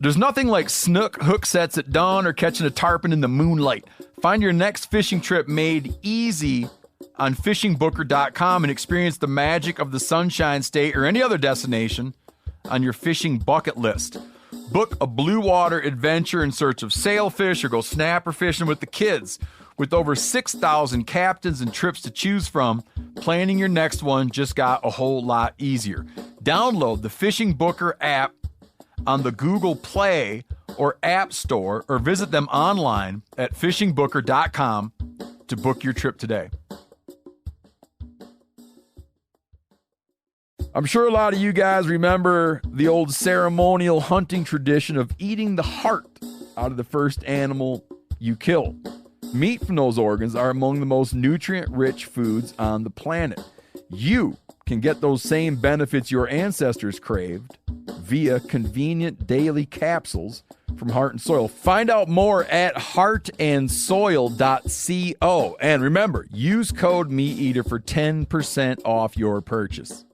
There's nothing like snook hook sets at dawn or catching a tarpon in the moonlight. Find your next fishing trip made easy on fishingbooker.com and experience the magic of the Sunshine State or any other destination on your fishing bucket list. Book a blue water adventure in search of sailfish or go snapper fishing with the kids. With over 6,000 captains and trips to choose from, planning your next one just got a whole lot easier. Download the Fishing Booker app on the Google Play or App Store, or visit them online at fishingbooker.com to book your trip today. I'm sure a lot of you guys remember the old ceremonial hunting tradition of eating the heart out of the first animal you kill. Meat from those organs are among the most nutrient-rich foods on the planet. You can get those same benefits your ancestors craved via convenient daily capsules from Heart and Soil. Find out more at heartandsoil.co. And remember, use code MeatEater for 10% off your purchase.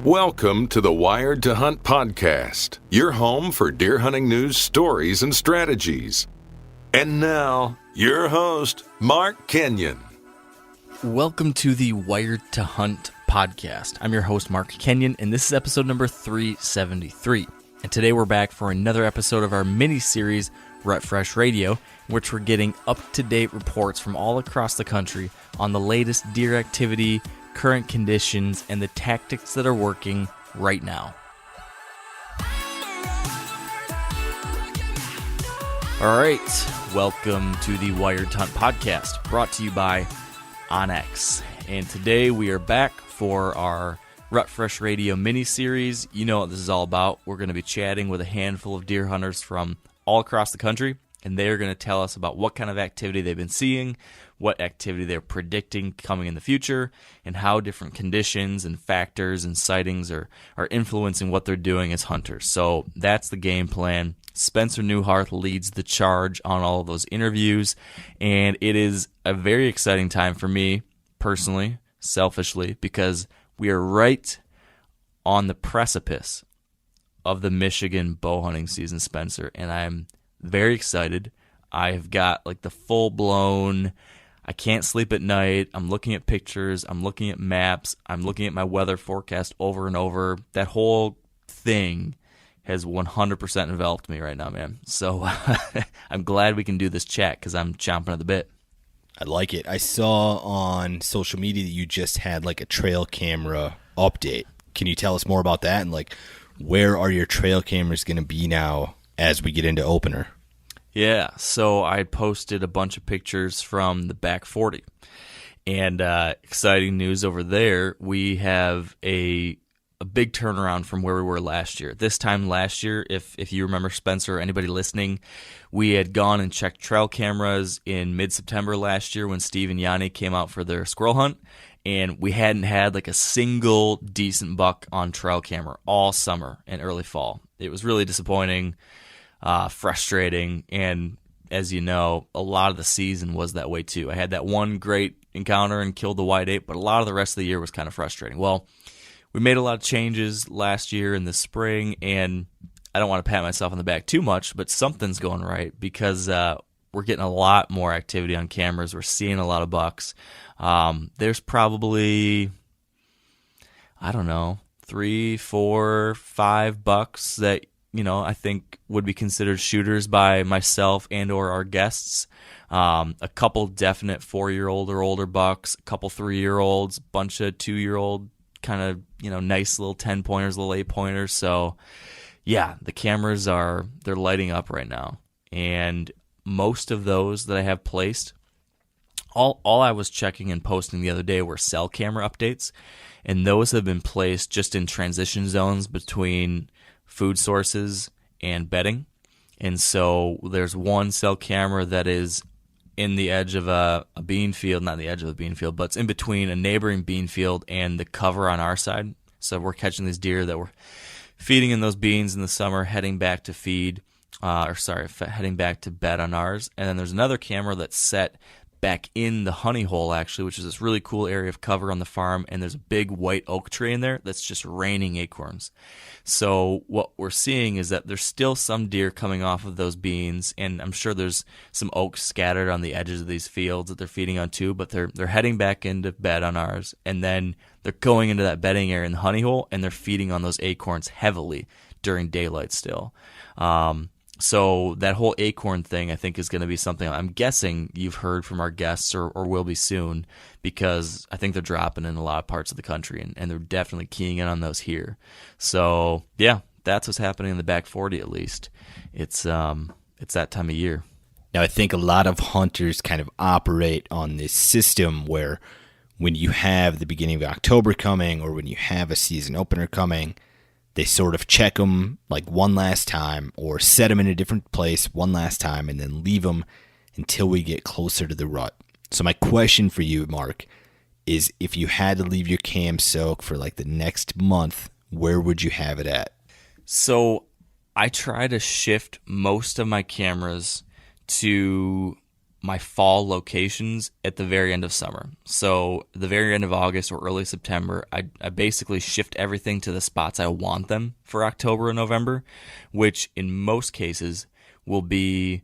Welcome to the Wired to Hunt podcast, your home for deer hunting news, stories, and strategies. And now, your host, Mark Kenyon. Welcome to the Wired to Hunt podcast. I'm your host, Mark Kenyon, and this is episode number 373. And today we're back for another episode of our mini-series, Rut Fresh Radio, in which we're getting up-to-date reports from all across the country on the latest deer activity, current conditions, and the tactics that are working right now. All right, welcome to the Wired to Hunt podcast, brought to you by Onyx. And today we are back for our Rut Fresh Radio mini-series. You know what this is all about. We're going to be chatting with a handful of deer hunters from all across the country, and they are going to tell us about what kind of activity they've been seeing, what activity they're predicting coming in the future, and how different conditions and factors and sightings are influencing what they're doing as hunters. So that's the game plan. Spencer Newhart leads the charge on all of those interviews, and it is a very exciting time for me, personally, selfishly, because we are right on the precipice of the Michigan bow hunting season, Spencer, and I'm very excited. I've got like the full-blown, I can't sleep at night, I'm looking at pictures, I'm looking at maps, I'm looking at my weather forecast over and over. That whole thing has 100% enveloped me right now, man. So I'm glad we can do this chat because I'm chomping at the bit. I like it. I saw on social media that you just had like a trail camera update. Can you tell us more about that? And like, where are your trail cameras going to be now as we get into opener? Yeah, so I posted a bunch of pictures from the back 40. And exciting news over there, we have a big turnaround from where we were last year. This time last year, if you remember, Spencer, or anybody listening, we had gone and checked trail cameras in mid-September last year when Steve and Yanni came out for their squirrel hunt, and we hadn't had like a single decent buck on trail camera all summer and early fall. It was really disappointing, frustrating, and as you know, a lot of the season was that way too. I had that one great encounter and killed the white-ape, but a lot of the rest of the year was kind of frustrating. Well, we made a lot of changes last year in the spring, and I don't want to pat myself on the back too much, but something's going right because we're getting a lot more activity on cameras. We're seeing a lot of bucks. There's probably, I don't know, 3, 4, 5 bucks that, you know, I think would be considered shooters by myself and or our guests. A couple definite 4-year-old or older bucks, a couple 3-year-olds, bunch of 2-year-old kind of, you know, nice little 10-pointers, little 8-pointers. So, yeah, the cameras they're lighting up right now. And most of those that I have placed, all I was checking and posting the other day were cell camera updates. And those have been placed just in transition zones between food sources and bedding. And so there's one cell camera that is in the edge of a bean field, not the edge of a bean field, but it's in between a neighboring bean field and the cover on our side. So we're catching these deer that we're feeding in those beans in the summer, heading back to heading back to bed on ours. And then there's another camera that's set back in the honey hole, actually, which is this really cool area of cover on the farm, and there's a big white oak tree in there that's just raining acorns. So what we're seeing is that there's still some deer coming off of those beans, and I'm sure there's some oaks scattered on the edges of these fields that they're feeding on too, but they're heading back into bed on ours, and then they're going into that bedding area in the honey hole, and they're feeding on those acorns heavily during daylight still. So that whole acorn thing, I think, is going to be something I'm guessing you've heard from our guests or will be soon, because I think they're dropping in a lot of parts of the country, and they're definitely keying in on those here. So, yeah, that's what's happening in the back 40 at least. It's that time of year. Now, I think a lot of hunters kind of operate on this system where when you have the beginning of October coming or when you have a season opener coming, they sort of check them like one last time or set them in a different place one last time and then leave them until we get closer to the rut. So my question for you, Mark, is if you had to leave your cam soak for like the next month, where would you have it at? So I try to shift most of my cameras to my fall locations at the very end of summer. So the very end of August or early September, I basically shift everything to the spots I want them for October and November, which in most cases will be,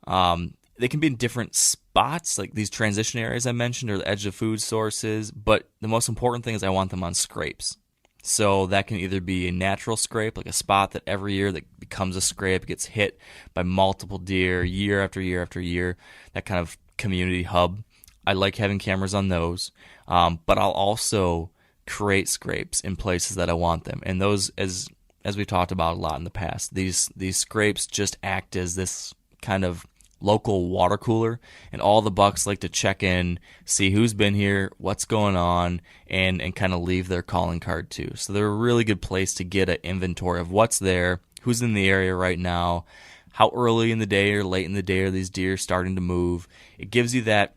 they can be in different spots, like these transition areas I mentioned or the edge of food sources, but the most important thing is I want them on scrapes. So that can either be a natural scrape, like a spot that every year that becomes a scrape, gets hit by multiple deer year after year after year, that kind of community hub. I like having cameras on those, but I'll also create scrapes in places that I want them. And those, as we talked about a lot in the past, these scrapes just act as this kind of local water cooler, and all the bucks like to check in, see who's been here, what's going on, and kind of leave their calling card too. So they're a really good place to get an inventory of what's there, who's in the area right now, how early in the day or late in the day are these deer starting to move. It gives you that,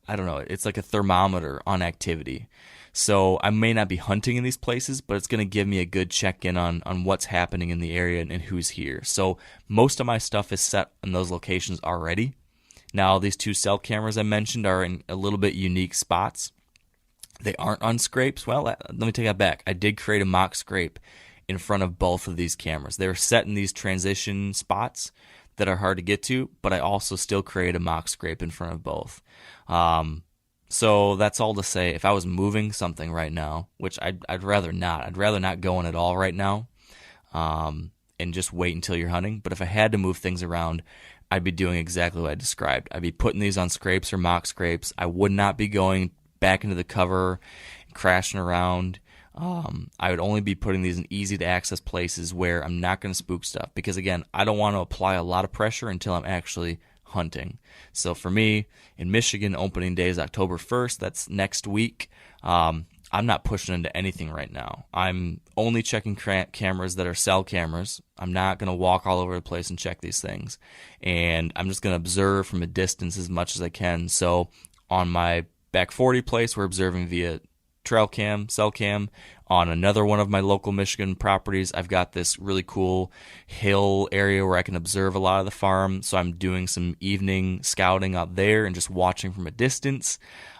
I don't know, it's like a thermometer on activity. So I may not be hunting in these places, but it's going to give me a good check-in on what's happening in the area and who's here. So most of my stuff is set in those locations already. Now, these two cell cameras I mentioned are in a little bit unique spots. They aren't on scrapes. Well, let me take that back. I did create a mock scrape in front of both of these cameras. They were set in these transition spots that are hard to get to, but I also still create a mock scrape in front of both. So that's all to say, if I was moving something right now, which I'd rather not. I'd rather not go in at all right now and just wait until you're hunting. But if I had to move things around, I'd be doing exactly what I described. I'd be putting these on scrapes or mock scrapes. I would not be going back into the cover and crashing around. I would only be putting these in easy-to-access places where I'm not going to spook stuff. Because, again, I don't want to apply a lot of pressure until I'm actually hunting. So for me, in Michigan, opening day is October 1st. That's next week. I'm not pushing into anything right now. I'm only checking cameras that are cell cameras. I'm not going to walk all over the place and check these things. And I'm just going to observe from a distance as much as I can. So on my back 40 place, we're observing via trail cam, cell cam. On another one of my local Michigan properties, I've got this really cool hill area where I can observe a lot of the farm. So I'm doing some evening scouting out there and just watching from a distance.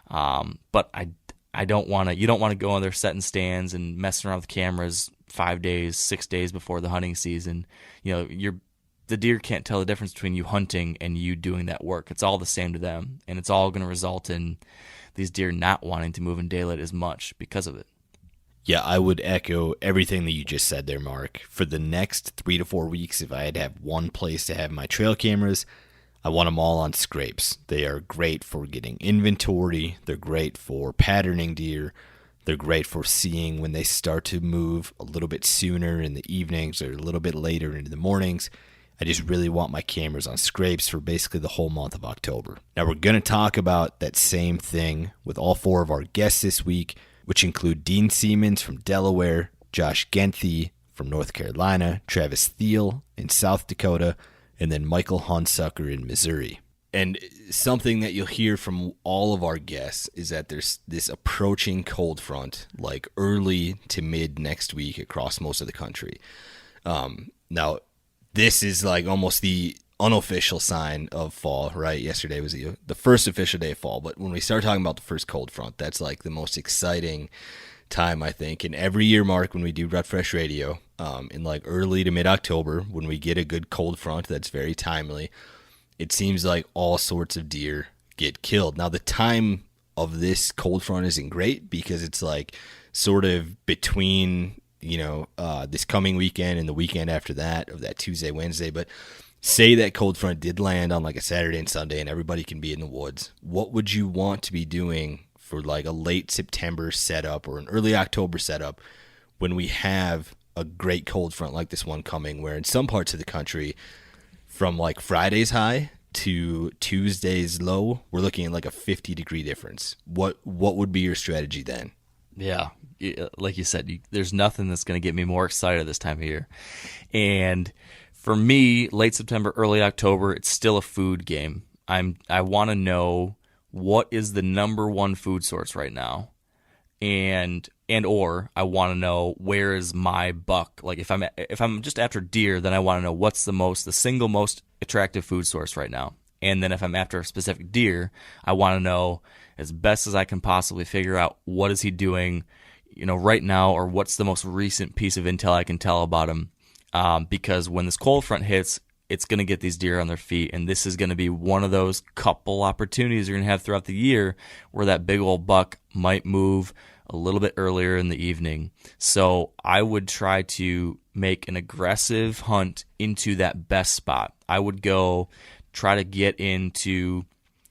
But I don't want to. You don't want to go in there setting stands and messing around with cameras 5 days, 6 days before the hunting season. You know, the deer can't tell the difference between you hunting and you doing that work. It's all the same to them, and it's all going to result in these deer not wanting to move in daylight as much because of it. Yeah, I would echo everything that you just said there, Mark. For the next 3 to 4 weeks, if I had to have one place to have my trail cameras, I want them all on scrapes. They are great for getting inventory. They're great for patterning deer. They're great for seeing when they start to move a little bit sooner in the evenings or a little bit later into the mornings. I just really want my cameras on scrapes for basically the whole month of October. Now, we're going to talk about that same thing with all 4 of our guests this week, which include Dean Siemens from Delaware, Josh Genthy from North Carolina, Travis Thiel in South Dakota, and then Michael Hunsucker in Missouri. And something that you'll hear from all of our guests is that there's this approaching cold front, like early to mid next week across most of the country. Now, this is like almost the unofficial sign of fall, right? Yesterday was the first official day of fall, but when we start talking about the first cold front, that's like the most exciting time, I think. And every year, Mark, when we do Rut Fresh Radio, in like early to mid-October, when we get a good cold front that's very timely, it seems like all sorts of deer get killed. Now, the time of this cold front isn't great because it's like sort of between, this coming weekend and the weekend after that, of that Tuesday, Wednesday. But say that cold front did land on like a Saturday and Sunday and everybody can be in the woods. What would you want to be doing for like a late September setup or an early October setup when we have a great cold front like this one coming, where in some parts of the country from like Friday's high to Tuesday's low, we're looking at like a 50-degree difference. What would be your strategy then? Yeah, like you said, there's nothing that's going to get me more excited this time of year. And for me, late September, early October, it's still a food game. I want to know what is the number one food source right now, or I want to know where is my buck. Like if I'm just after deer, then I want to know what's the single most attractive food source right now. And then if I'm after a specific deer, I want to know as best as I can possibly figure out what is he doing, right now, or what's the most recent piece of intel I can tell about him. Because when this cold front hits, it's going to get these deer on their feet, and this is going to be one of those couple opportunities you're going to have throughout the year where that big old buck might move a little bit earlier in the evening. So I would try to make an aggressive hunt into that best spot. I would go try to get into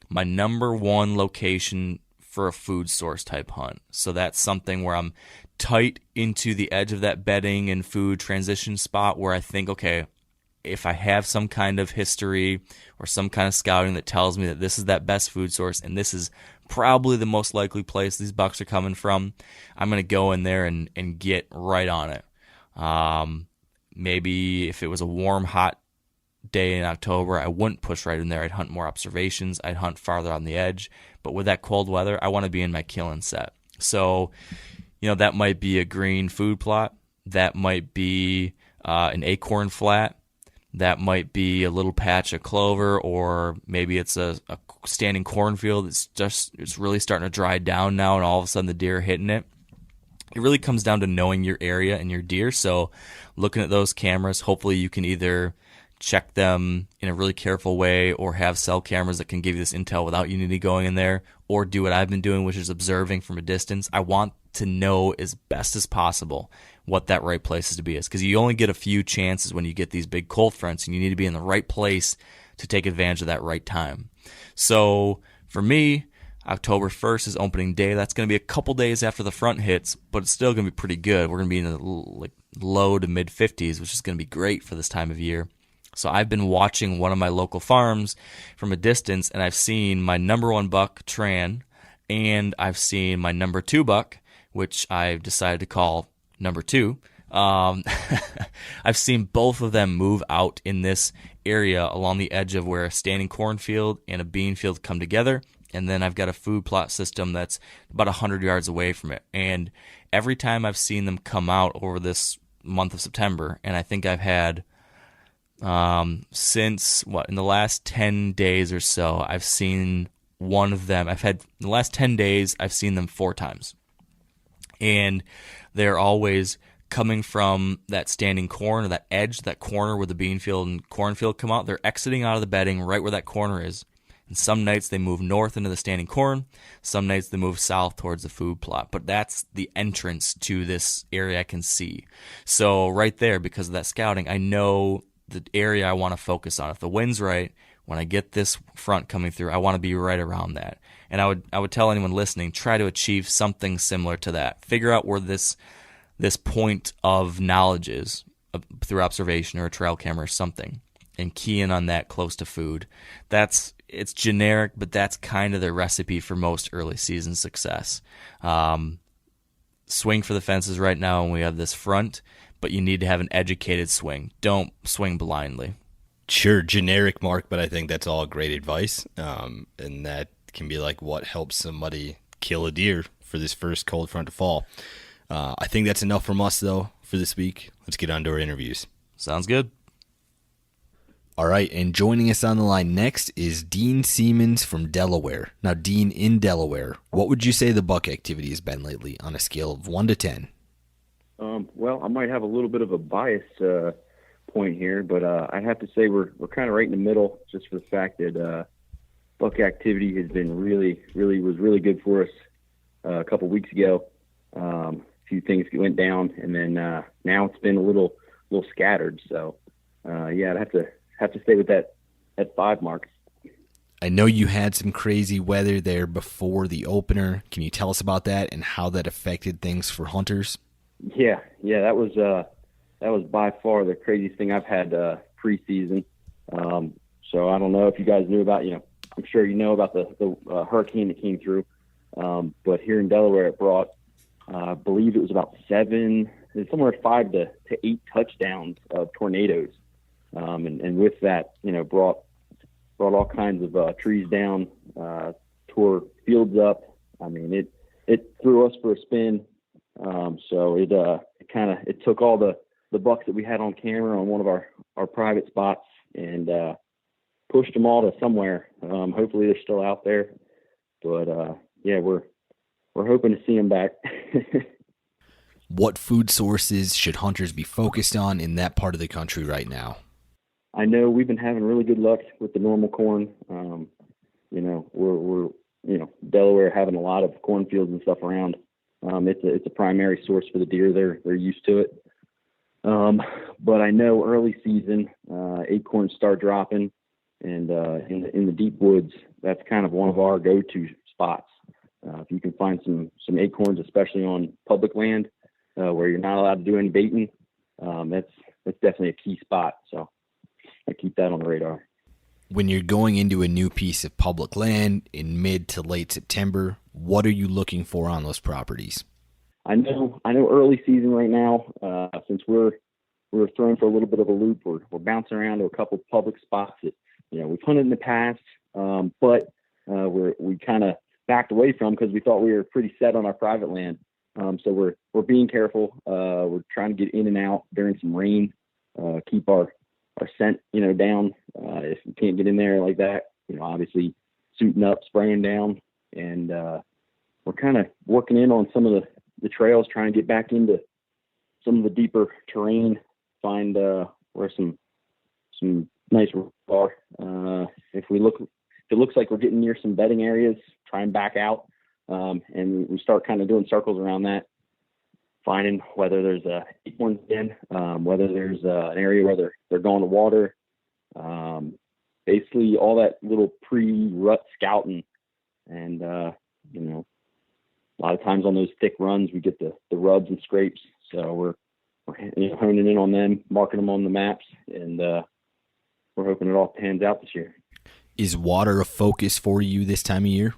my number one location for a food source type hunt. So that's something where I'm tight into the edge of that bedding and food transition spot where I think, okay, if I have some kind of history or some kind of scouting that tells me that this is that best food source and this is probably the most likely place these bucks are coming from, I'm going to go in there and get right on it. Maybe if it was a warm, hot day in October, I wouldn't push right in there. I'd hunt more observations. I'd hunt farther on the edge. But with that cold weather, I want to be in my killing set. So, that might be a green food plot. That might be an acorn flat. That might be a little patch of clover, or maybe it's a standing cornfield it's really starting to dry down now, and all of a sudden the deer are hitting it. It really comes down to knowing your area and your deer. So looking at those cameras, hopefully you can either check them in a really careful way or have cell cameras that can give you this intel without you needing going in there, or do what I've been doing, which is observing from a distance. I want to know as best as possible what that right place is to be, because you only get a few chances when you get these big cold fronts, and you need to be in the right place to take advantage of that right time. So for me, October 1st is opening day. That's going to be a couple days after the front hits, but it's still going to be pretty good. We're going to be in the low to mid 50s, which is going to be great for this time of year. So I've been watching one of my local farms from a distance, and I've seen my number one buck, Tran, and I've seen my number two buck, which I've decided to call number two. I've seen both of them move out in this area along the edge of where a standing cornfield and a bean field come together, and then I've got a food plot system that's about 100 yards away from it. And every time I've seen them come out over this month of September, and I think I've had since in the last 10 days or so, I've seen one of them. In the last 10 days, I've seen them 4 times. And they're always coming from that standing corn, or that edge, that corner where the bean field and cornfield come out. They're exiting out of the bedding right where that corner is. And some nights they move north into the standing corn. Some nights they move south towards the food plot. But that's the entrance to this area I can see. So right there, because of that scouting, I know the area I want to focus on. If the wind's right, when I get this front coming through, I want to be right around that. And I would tell anyone listening, try to achieve something similar to that. Figure out where this point of knowledge is through observation or a trail camera or something, and key in on that close to food. It's generic, but that's kind of the recipe for most early season success. Swing for the fences right now, and we have this front, but you need to have an educated swing. Don't swing blindly. Sure, generic, Mark, but I think that's all great advice. And that can be like what helps somebody kill a deer for this first cold front to fall. I think that's enough from us, though, for this week. Let's get on to our interviews. Sounds good. All right, and joining us on the line next is Dean Siemens from Delaware. Now, Dean, in Delaware, what would you say the buck activity has been lately on a scale of 1 to 10? Well, I might have a little bit of a bias point here, but I have to say we're kind of right in the middle, just for the fact that buck activity has been really good for us a couple weeks ago. A few things went down, and then now it's been a little scattered. So yeah, I'd have to stay with that 5 mark. I know you had some crazy weather there before the opener. Can you tell us about that and how that affected things for hunters? Yeah, that was by far the craziest thing I've had preseason. So I don't know if you guys knew about, I'm sure you know about the hurricane that came through. But here in Delaware, it brought, I believe it was about 5 to 8 touchdowns of tornadoes. And with that, brought all kinds of trees down, tore fields up. I mean, it threw us for a spin. So it took all the bucks that we had on camera on one of our private spots and pushed them all to somewhere. Hopefully they're still out there, but yeah, we're hoping to see them back. What food sources should hunters be focused on in that part of the country right now? I know we've been having really good luck with the normal corn. We're Delaware having a lot of cornfields and stuff around. It's a primary source for the deer. They're used to it. But I know early season acorns start dropping, and in the deep woods, that's kind of one of our go-to spots. If you can find some acorns, especially on public land where you're not allowed to do any baiting, that's definitely a key spot. So I keep that on the radar. When you're going into a new piece of public land in mid to late September, what are you looking for on those properties? I know early season right now, since we're thrown for a little bit of a loop, we're bouncing around to a couple public spots that, we've hunted in the past, but we kind of backed away from because we thought we were pretty set on our private land. So we're being careful. We're trying to get in and out during some rain, keep our scent, down. If you can't get in there like that, obviously suiting up, spraying down, and we're kind of working in on some of the trails, trying to get back into some of the deeper terrain, find where some nice are. If it looks like we're getting near some bedding areas, try and back out, and we start kind of doing circles around that, finding whether there's a acorn in, whether there's an area where they're going to water, basically all that little pre-rut scouting. And a lot of times on those thick runs, we get the rubs and scrapes. So we're honing in on them, marking them on the maps, and we're hoping it all pans out this year. Is water a focus for you this time of year?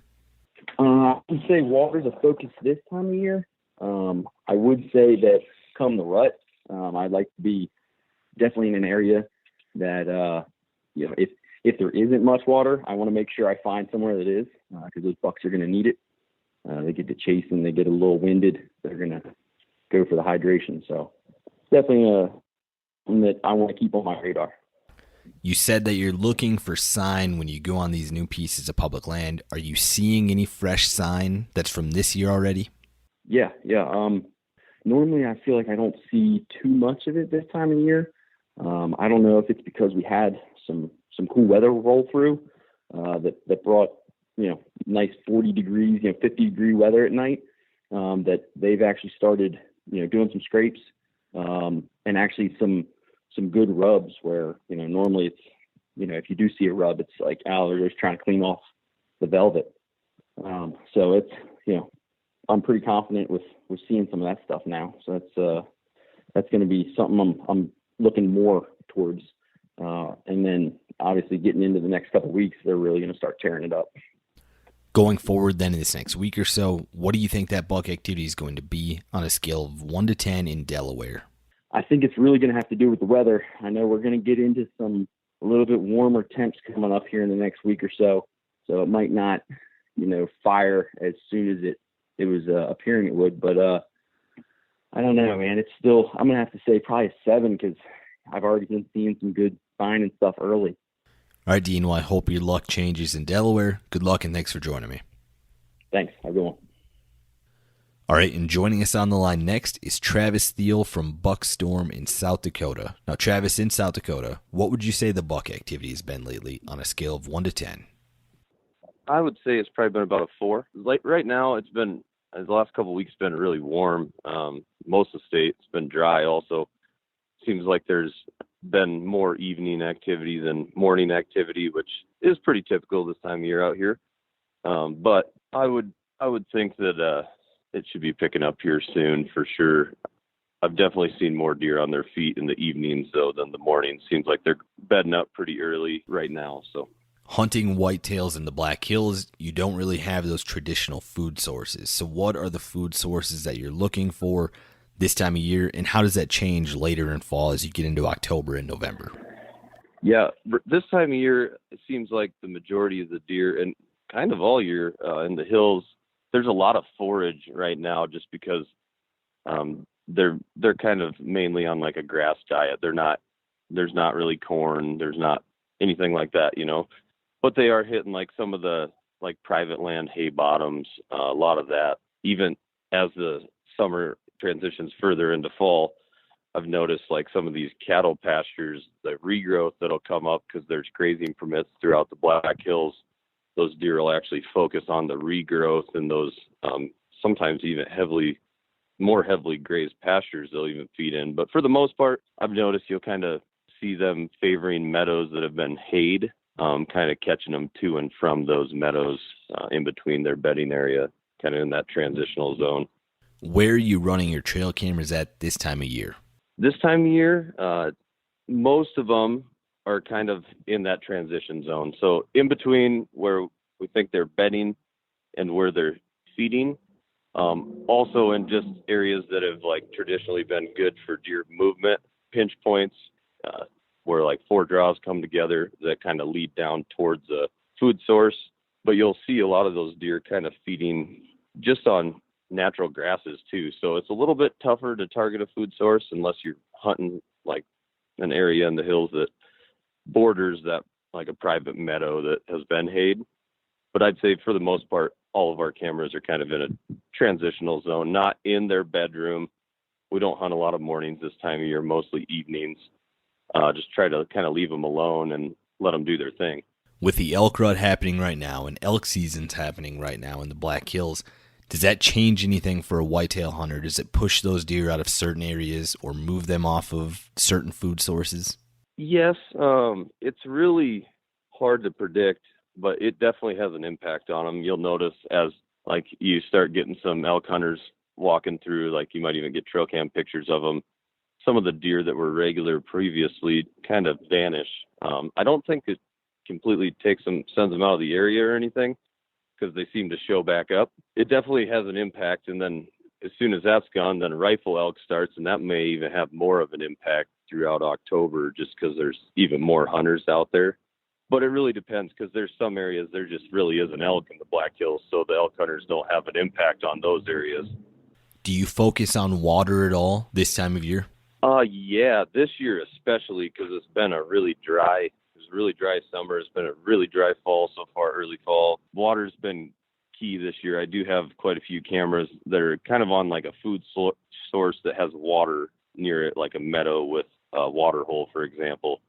I would say water's a focus this time of year. I would say that come the rut, I'd like to be definitely in an area that, if there isn't much water, I want to make sure I find somewhere that is, because those bucks are going to need it. They get to chasing, they get a little winded, they're going to go for the hydration. So definitely one that I want to keep on my radar. You said that you're looking for sign when you go on these new pieces of public land. Are you seeing any fresh sign that's from this year already? Yeah. Normally I feel like I don't see too much of it this time of year. I don't know if it's because we had some cool weather roll through that brought, nice 40 degrees, 50 degree weather at night, that they've actually started, doing some scrapes, and actually some good rubs where, normally it's, if you do see a rub, it's like, they're just trying to clean off the velvet. So it's, I'm pretty confident with seeing some of that stuff now. So that's going to be something I'm looking more towards. And then obviously getting into the next couple of weeks, they're really going to start tearing it up. Going forward then in this next week or so, what do you think that buck activity is going to be on a scale of 1 to 10 in Delaware? I think it's really going to have to do with the weather. I know we're going to get into a little bit warmer temps coming up here in the next week or so. So it might not, fire as soon as it was appearing it would. But I don't know, man. It's still, I'm going to have to say probably a 7 because I've already been seeing some good finding stuff early. All right, Dean, well, I hope your luck changes in Delaware. Good luck, and thanks for joining me. Thanks. Have a good one. All right, and joining us on the line next is Travis Thiel from Buckstorm in South Dakota. Now, Travis, in South Dakota, what would you say the buck activity has been lately on a scale of 1 to 10? I would say it's probably been about a 4. Like right now, it's been, the last couple of weeks been really warm. Most of the state, it's been dry also. Seems like there's been more evening activity than morning activity, which is pretty typical this time of year out here. But I would think that it should be picking up here soon for sure. I've definitely seen more deer on their feet in the evenings though than the mornings. Seems like they're bedding up pretty early right now. So Hunting whitetails in the Black Hills, you don't really have those traditional food sources. So what are the food sources that you're looking for this time of year, and how does that change later in fall as you get into October and November? yeah, this time of year, it seems like the majority of the deer, and kind of all year in the hills, there's a lot of forage right now just because they're kind of mainly on like a grass diet. There's not really corn. There's not anything like that, but they are hitting like some of the like private land hay bottoms, a lot of that. Even as the summer transitions further into fall, I've noticed like some of these cattle pastures, the regrowth that'll come up because there's grazing permits throughout the Black Hills. Those deer will actually focus on the regrowth and those sometimes even more heavily grazed pastures they'll even feed in. But for the most part, I've noticed you'll kind of see them favoring meadows that have been hayed, kind of catching them to and from those meadows in between their bedding area, kind of in that transitional zone. Where are you running your trail cameras at this time of year? This time of year, most of them are kind of in that transition zone. So in between where we think they're bedding and where they're feeding. Also in just areas that have like traditionally been good for deer movement, pinch points, where like 4 draws come together that kind of lead down towards a food source. But you'll see a lot of those deer kind of feeding just on natural grasses too. So it's a little bit tougher to target a food source unless you're hunting like an area in the hills that borders that like a private meadow that has been hayed. But I'd say for the most part, all of our cameras are kind of in a transitional zone, not in their bedroom. We don't hunt a lot of mornings this time of year, mostly evenings. Just try to kind of leave them alone and let them do their thing. With the elk rut happening right now and elk season's happening right now in the Black Hills, does that change anything for a whitetail hunter? Does it push those deer out of certain areas or move them off of certain food sources? Yes, it's really hard to predict, but it definitely has an impact on them. You'll notice as like you start getting some elk hunters walking through, like you might even get trail cam pictures of them. Some of the deer that were regular previously kind of vanish. I don't think it completely sends them out of the area or anything because they seem to show back up. It definitely has an impact, and then as soon as that's gone, then rifle elk starts, and that may even have more of an impact throughout October just because there's even more hunters out there. But it really depends because there's some areas there just really is an elk in the Black Hills, so the elk hunters don't have an impact on those areas. Do you focus on water at all this time of year? Yeah, this year especially because it's been a really dry summer. It's been a really dry fall so far, early fall. Water's been key this year. I do have quite a few cameras that are kind of on like a food source that has water near it, like a meadow with a water hole, for example,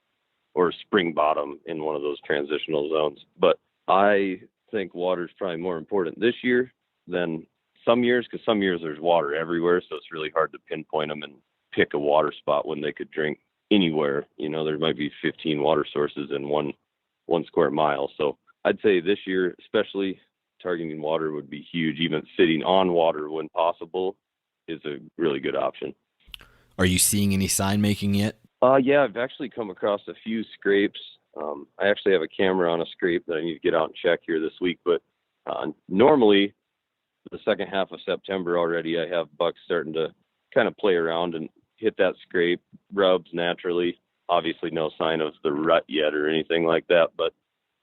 or a spring bottom in one of those transitional zones. But I think water is probably more important this year than some years because some years there's water everywhere, so it's really hard to pinpoint them and pick a water spot when they could drink anywhere. There might be 15 water sources in one square mile. So I'd say this year, especially, targeting water would be huge. Even sitting on water when possible is a really good option. Are you seeing any sign making yet? Yeah, I've actually come across a few scrapes. I actually have a camera on a scrape that I need to get out and check here this week. But normally, the second half of September already, I have bucks starting to kind of play around and hit that scrape, rubs naturally. Obviously no sign of the rut yet or anything like that, but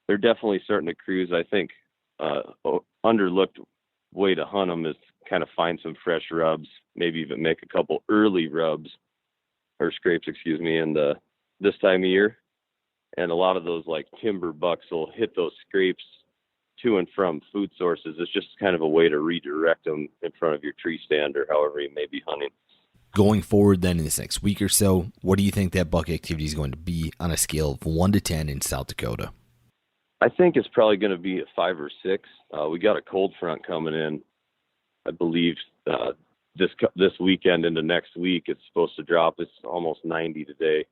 they're definitely starting to cruise. I think underlooked way to hunt them is kind of find some fresh rubs, maybe even make a couple early rubs or scrapes, in this time of year. And a lot of those like timber bucks will hit those scrapes to and from food sources. It's just kind of a way to redirect them in front of your tree stand or however you may be hunting. Going forward then in this next week or so, what do you think that buck activity is going to be on a scale of 1 to 10 in South Dakota? I think it's probably going to be a 5 or 6. We got a cold front coming in, I believe, this weekend into next week. It's supposed to drop. It's almost 90 today,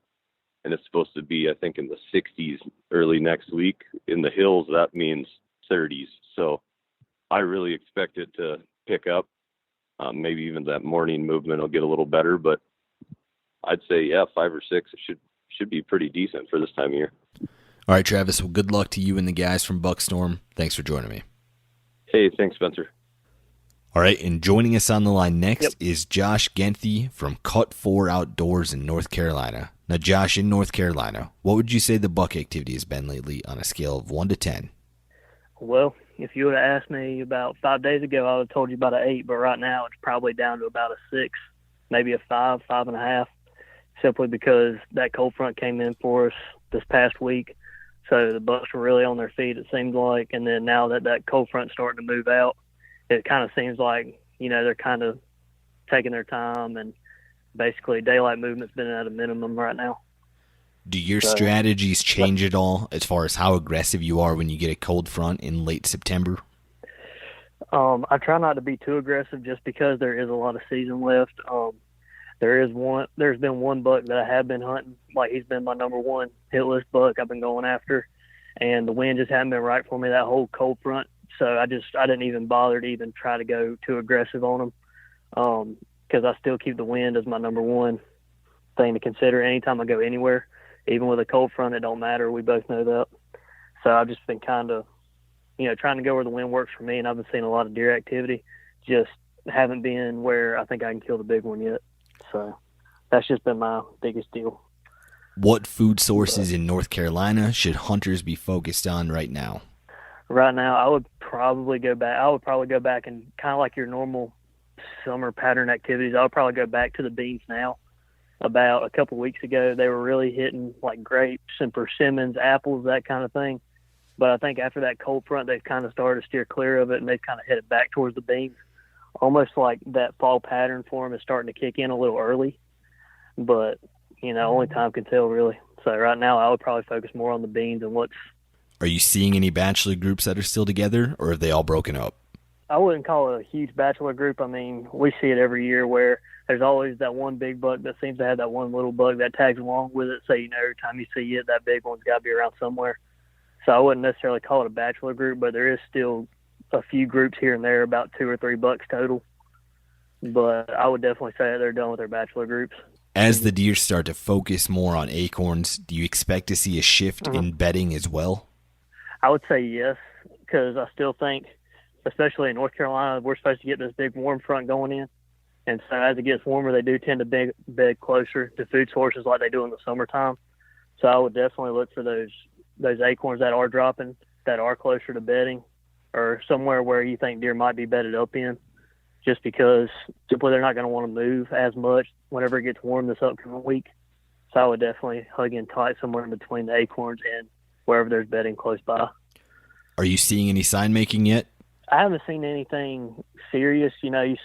and it's supposed to be, I think, in the 60s early next week. In the hills, that means 30s. So I really expect it to pick up. Maybe even that morning movement will get a little better, but I'd say, 5 or 6, it should be pretty decent for this time of year. All right, Travis, well, good luck to you and the guys from Buckstorm. Thanks for joining me. Hey, thanks, Spencer. All right, and joining us on the line next is Josh Genthy from Cut 4 Outdoors in North Carolina. Now, Josh, in North Carolina, what would you say the buck activity has been lately on a scale of 1 to 10? Well, if you would have asked me about 5 days ago, I would have told you about an 8, but right now it's probably down to about a 6, maybe a 5, 5.5, simply because that cold front came in for us this past week. So the bucks were really on their feet, it seemed like, and then now that cold front's starting to move out, it kind of seems like, they're kind of taking their time, and basically daylight movement's been at a minimum right now. Do your strategies change at all as far as how aggressive you are when you get a cold front in late September? I try not to be too aggressive just because there is a lot of season left. There's been one buck that I have been hunting, like he's been my number one hit list buck I've been going after, and the wind just hadn't been right for me that whole cold front. So I didn't even bother to even try to go too aggressive on him, because I still keep the wind as my number one thing to consider anytime I go anywhere. Even with a cold front, it don't matter. We both know that. So I've just been kind of, trying to go where the wind works for me, and I've been seeing a lot of deer activity. Just haven't been where I think I can kill the big one yet. So that's just been my biggest deal. What food sources in North Carolina should hunters be focused on right now? Right now, I would probably go back and kind of like your normal summer pattern activities. I would probably go back to the beans now. About a couple weeks ago, they were really hitting like grapes and persimmons, apples, that kind of thing. But I think after that cold front, they've kind of started to steer clear of it, and they've kind of headed back towards the beans. Almost like that fall pattern for them is starting to kick in a little early. But, only time can tell, really. So right now, I would probably focus more on the beans and what's... Are you seeing any bachelor groups that are still together, or have they all broken up? I wouldn't call it a huge bachelor group. I mean, we see it every year where there's always that one big buck that seems to have that one little buck that tags along with it. So, every time you see it, that big one's got to be around somewhere. So I wouldn't necessarily call it a bachelor group, but there is still a few groups here and there, about 2 or 3 bucks total. But I would definitely say that they're done with their bachelor groups. As the deer start to focus more on acorns, do you expect to see a shift in bedding as well? I would say yes, because I still think, especially in North Carolina, we're supposed to get this big warm front going in. And so as it gets warmer, they do tend to bed closer to food sources like they do in the summertime. So I would definitely look for those acorns that are dropping, that are closer to bedding, or somewhere where you think deer might be bedded up in, just because simply they're not going to want to move as much whenever it gets warm this upcoming week. So I would definitely hug in tight somewhere in between the acorns and wherever there's bedding close by. Are you seeing any sign making yet? I haven't seen anything serious. I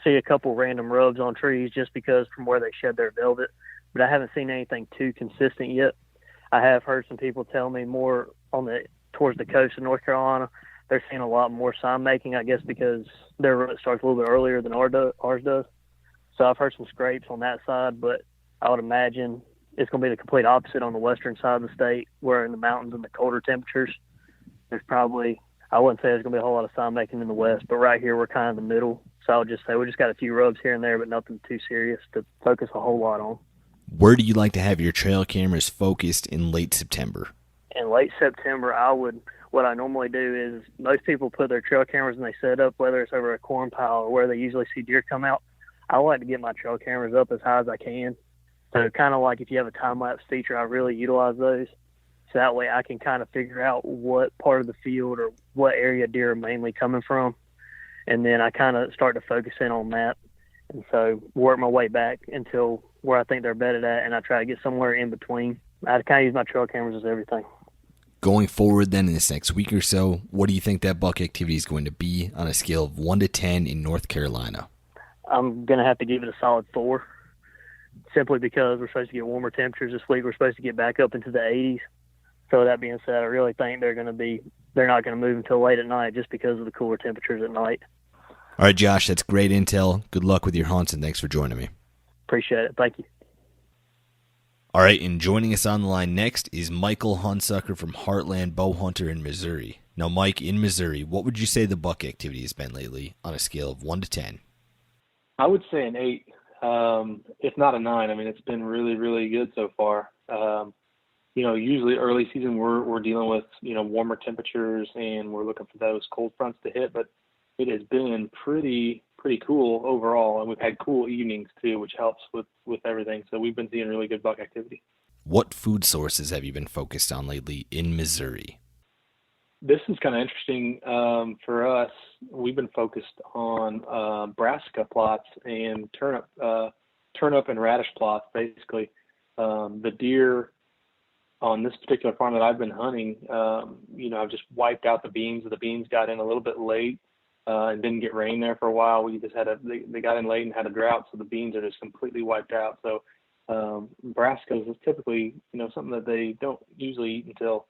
see a couple random rubs on trees just because from where they shed their velvet, but I haven't seen anything too consistent yet. I have heard some people tell me more towards the coast of North Carolina, they're seeing a lot more sign making, I guess, because their rut starts a little bit earlier than ours does. So I've heard some scrapes on that side, but I would imagine it's going to be the complete opposite on the western side of the state, where in the mountains and the colder temperatures, there's probably, I wouldn't say there's going to be a whole lot of sign making in the west, but right here we're kind of in the middle. So I would just say we just got a few rubs here and there, but nothing too serious to focus a whole lot on. Where do you like to have your trail cameras focused in late September? In late September, what I normally do is most people put their trail cameras and they set up, whether it's over a corn pile or where they usually see deer come out. I like to get my trail cameras up as high as I can. So kind of like if you have a time-lapse feature, I really utilize those. So that way I can kind of figure out what part of the field or what area deer are mainly coming from. And then I kind of start to focus in on that. And so work my way back until where I think they're bedded at, and I try to get somewhere in between. I kind of use my trail cameras as everything. Going forward then in this next week or so, what do you think that buck activity is going to be on a scale of 1 to 10 in North Carolina? I'm going to have to give it a solid 4, simply because we're supposed to get warmer temperatures this week. We're supposed to get back up into the 80s. So that being said, I really think they're not going to move until late at night just because of the cooler temperatures at night. All right, Josh, that's great intel. Good luck with your hunts, and thanks for joining me. Appreciate it. Thank you. All right, and joining us on the line next is Michael Hunsucker from Heartland Bowhunter in Missouri. Now, Mike, in Missouri, what would you say the buck activity has been lately on a scale of 1 to 10? I would say an 8, if not a 9. I mean, it's been really, really good so far. Usually early season we're dealing with, warmer temperatures and we're looking for those cold fronts to hit, but it has been pretty cool overall, and we've had cool evenings too, which helps with everything. So we've been seeing really good buck activity. What food sources have you been focused on lately in Missouri? This is kind of interesting for us. We've been focused on brassica plots and turnip and radish plots, basically. The deer on this particular farm that I've been hunting, I've just wiped out the beans. The beans got in a little bit late and didn't get rain there for a while. We just they got in late and had a drought, so the beans are just completely wiped out. So brassicas is typically, something that they don't usually eat until,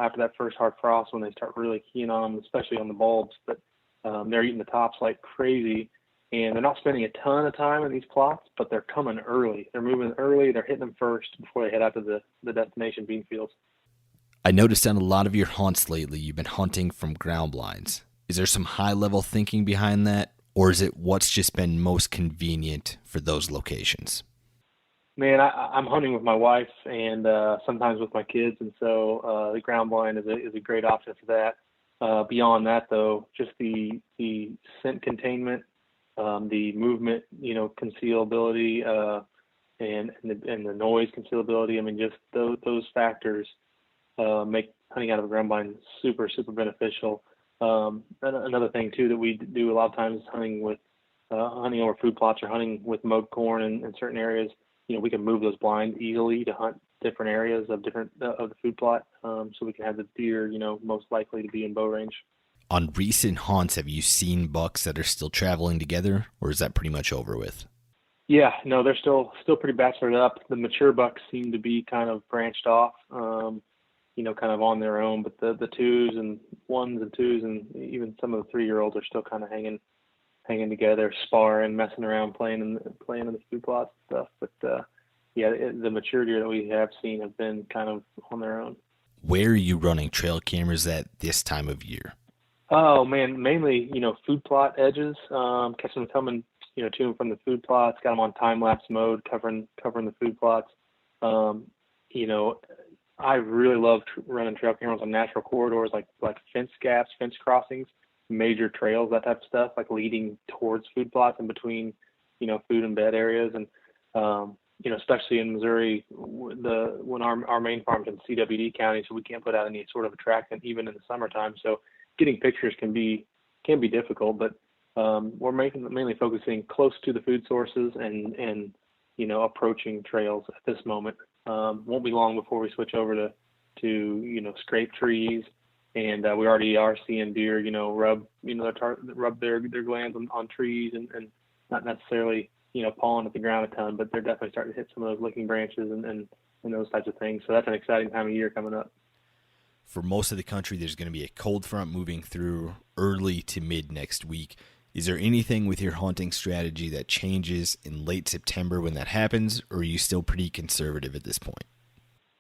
after that first hard frost when they start really keying on them, especially on the bulbs. But they're eating the tops like crazy, and they're not spending a ton of time in these plots, but they're coming early. They're moving early. They're hitting them first before they head out to the destination bean fields. I noticed on a lot of your hunts lately, you've been hunting from ground blinds. Is there some high-level thinking behind that, or is it what's just been most convenient for those locations? Man, I'm hunting with my wife and sometimes with my kids, and so the ground blind is a great option for that. Beyond that, though, just the scent containment, the movement, concealability, and the noise concealability. I mean, just those factors make hunting out of a ground blind super, super beneficial. Another thing too that we do a lot of times is hunting over food plots or hunting with mowed corn in certain areas. We can move those blinds easily to hunt different areas of the food plot, so we can have the deer, most likely to be in bow range. On recent hunts, have you seen bucks that are still traveling together, or is that pretty much over with? Yeah, no, they're still pretty bachelored up. The mature bucks seem to be kind of branched off, kind of on their own, but the 2s and 1s and 2s and even some of the 3-year-olds are still kind of hanging together, sparring, messing around, playing in the food plots and stuff. But the mature deer that we have seen have been kind of on their own. Where are you running trail cameras at this time of year? Oh man, mainly food plot edges, catching them coming to them from the food plots. Got them on time lapse mode, covering the food plots. I really love running trail cameras on natural corridors like fence gaps, fence crossings, major trails, that type of stuff, like leading towards food plots in between, food and bed areas. And, especially in Missouri, when our main farm's in CWD County, so we can't put out any sort of attractant even in the summertime. So getting pictures can be difficult, but we're mainly focusing close to the food sources and approaching trails at this moment. Won't be long before we switch over to scrape trees, and we already are seeing deer, rub their glands on trees and not necessarily pawing at the ground a ton, but they're definitely starting to hit some of those licking branches and those types of things. So that's an exciting time of year coming up. For most of the country, there's going to be a cold front moving through early to mid next week. Is there anything with your hunting strategy that changes in late September when that happens, or are you still pretty conservative at this point?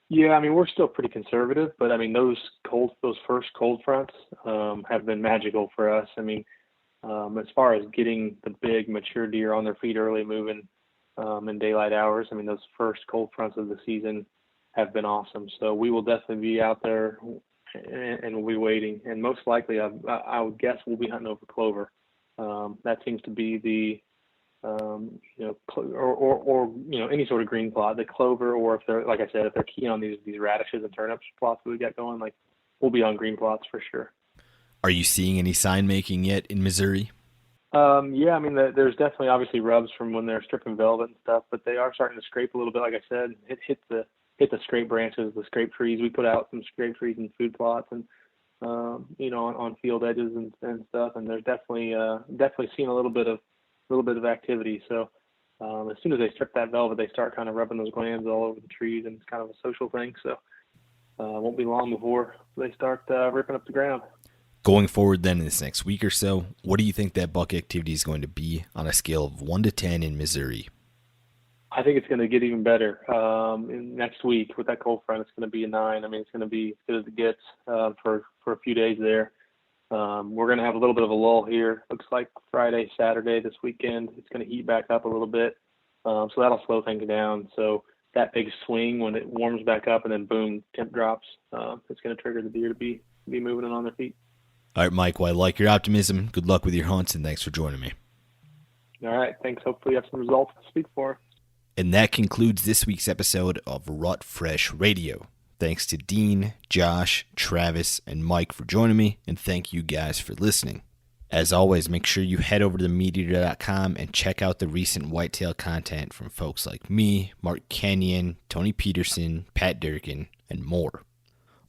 Yeah, I mean, we're still pretty conservative, but I mean, those first cold fronts have been magical for us. I mean, as far as getting the big mature deer on their feet early, moving in daylight hours, I mean, those first cold fronts of the season have been awesome. So we will definitely be out there and we'll be waiting. And most likely, I would guess we'll be hunting over clover. That seems to be the, any sort of green plot, the clover, or if they're, like I said, if they're keen on these radishes and turnips plots that we got going, like we'll be on green plots for sure. Are you seeing any sign making yet in Missouri? Yeah, I mean, there's definitely obviously rubs from when they're stripping velvet and stuff, but they are starting to scrape a little bit, like I said, hit the hit the scrape branches, the scrape trees. We put out some scrape trees and food plots and on field edges and stuff. And there's definitely seen a little bit of activity. So as soon as they strip that velvet, they start kind of rubbing those glands all over the trees, and it's kind of a social thing. So it won't be long before they start ripping up the ground. Going forward then in this next week or so, what do you think that buck activity is going to be on a scale of 1 to 10 in Missouri? I think it's going to get even better next week with that cold front. It's going to be a 9. I mean, it's going to be as good as it gets for a few days there. We're going to have a little bit of a lull here. Looks like Friday, Saturday this weekend, it's going to heat back up a little bit. So that'll slow things down. So that big swing when it warms back up and then boom, temp drops, it's going to trigger the deer to be moving and on their feet. All right, Mike, well, I like your optimism. Good luck with your hunts, and thanks for joining me. All right, thanks. Hopefully you have some results to speak for. And that concludes this week's episode of Rut Fresh Radio. Thanks to Dean, Josh, Travis, and Mike for joining me, and thank you guys for listening. As always, make sure you head over to themeateater.com and check out the recent whitetail content from folks like me, Mark Kenyon, Tony Peterson, Pat Durkin, and more.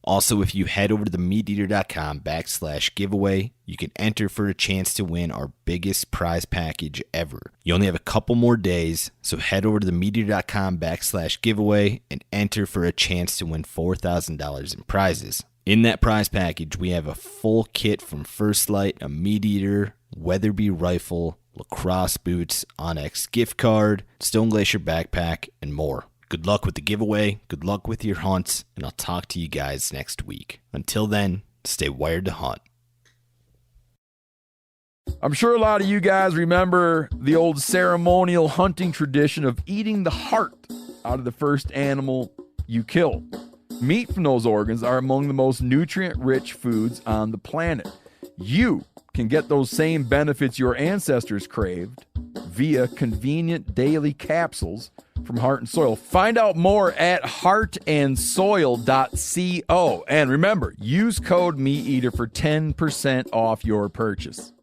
Also, if you head over to themeateater.com/giveaway, you can enter for a chance to win our biggest prize package ever. You only have a couple more days, so head over to themeateater.com/giveaway and enter for a chance to win $4,000 in prizes. In that prize package, we have a full kit from First Light, a meat eater, Weatherby rifle, lacrosse boots, Onyx gift card, Stone Glacier backpack, and more. Good luck with the giveaway, good luck with your hunts, and I'll talk to you guys next week. Until then, stay wired to hunt. I'm sure a lot of you guys remember the old ceremonial hunting tradition of eating the heart out of the first animal you kill. Meat from those organs are among the most nutrient-rich foods on the planet. You can get those same benefits your ancestors craved via convenient daily capsules from Heart and Soil. Find out more at heartandsoil.co. And remember, use code MeatEater for 10% off your purchase.